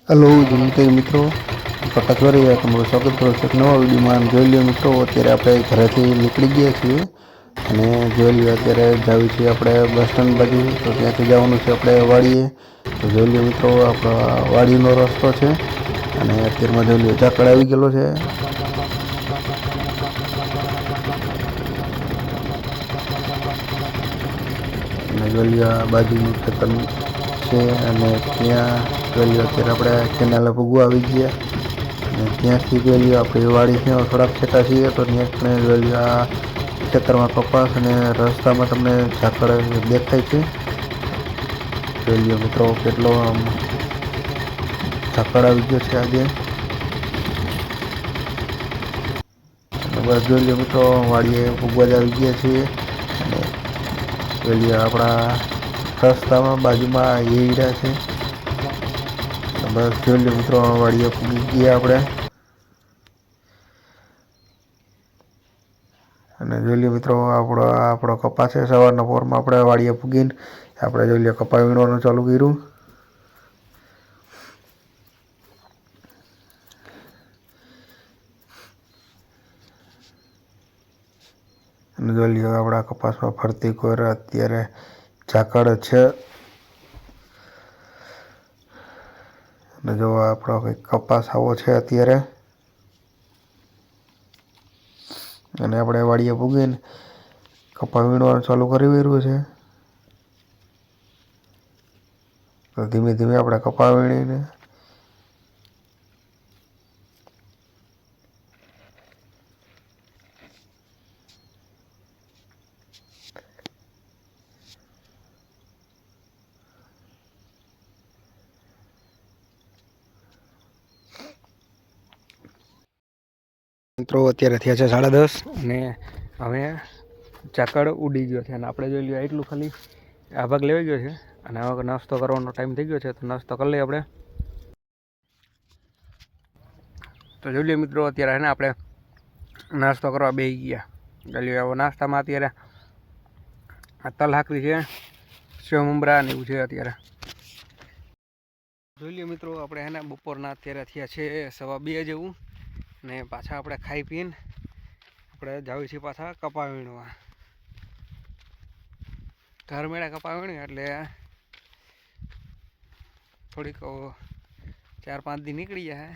Hello जिनके मित्रों पटकवारी તમારું સ્વાગત કરું છું એક નવા વિડીયોમાં। જોઈ લ્યો મિત્રો, અત્યારે આપણે ઘરેથી નીકળી ગયા છીએ અને જોઈ લ્યો અત્યારે જાવી છીએ આપણે બસ સ્ટેન્ડ બાજુ। તો ત્યાંથી જવાનું છે આપણે વાડીએ। તો જોઈ લ્યો મિત્રો, આપણા વાડીનો રસ્તો છે અને અત્યારમાં જોઈ લ્યો ઝાકળ આવી ગયેલો છે અને જોઈ લ્યો આ બાજુનું ખેતર છે અને ત્યાં જોઈ લ્યો અત્યારે આપણે કેનાલે ભૂગવા આવી ગયા અને ત્યાંથી જોઈ લ્યો આપણી વાડી છે થોડાક છેટા છીએ તો ત્યાં જોઈ લ્યો આ ખેતરમાં કપાસ અને રસ્તામાં તમને ઝાકળ દેખાય છે। જોઈ લ્યો મિત્રો કેટલો આમ ઝાકળ આવી ગયો છે આજે। અને બસ જોઈ લ્યો મિત્રો, વાડીએ ભૂગવા જ આવી ગયા છીએ અને જોઈ લ્યો આપણા રસ્તામાં બાજુમાં ઈડા છે। બસ જોઈ લ્યો મિત્રો, વાડીએ પૂગી ગયા આપણે અને જોઈ લ્યો મિત્રો આપણો કપા છે। સવારના પોરમાં આપણે વાડીએ પૂગીને આપણે જોઈ લ્યો કપા વીણવાનું ચાલુ કર્યું અને જોઈ લ્યો આપણા કપાસમાં ફરતી કોર અત્યારે ઝાકળ છે અને જો આપણો કંઈક કપાસ આવો છે અત્યારે। અને આપણે વાડીએ પૂગીને કપા વીણવાનું ચાલુ કરી રહ્યું છે। તો ધીમે ધીમે આપણે કપા વીણીને મિત્રો અત્યારે થયા છે 10:30 અને હવે ઝાકળ ઉડી ગયો છે અને આપણે જોઈ લઈએ એટલું ખાલી આ ભાગ લેવાઈ ગયો છે અને હવે નાસ્તો કરવાનો ટાઈમ થઈ ગયો છે। તો નાસ્તો કરી લઈએ આપણે। તો જોઈ લઈએ મિત્રો, અત્યારે એને આપણે નાસ્તો કરવા બેસી ગયા। જોઈ લઈએ હવે નાસ્તામાં અત્યારે તલ હાકરી છે, સેવ મમરા ને એવું છે અત્યારે। જોઈ લઈએ મિત્રો, આપણે એને બપોરના અત્યારે થયા છે 2:15 જેવું ને પાછા આપણે ખાઈ પીને આપણે જાવી છીએ પાછા કપા વીણવા। ઘર મેળા કપા વીણ્યા એટલે થોડીક 4-5 દી નીકળી જાય।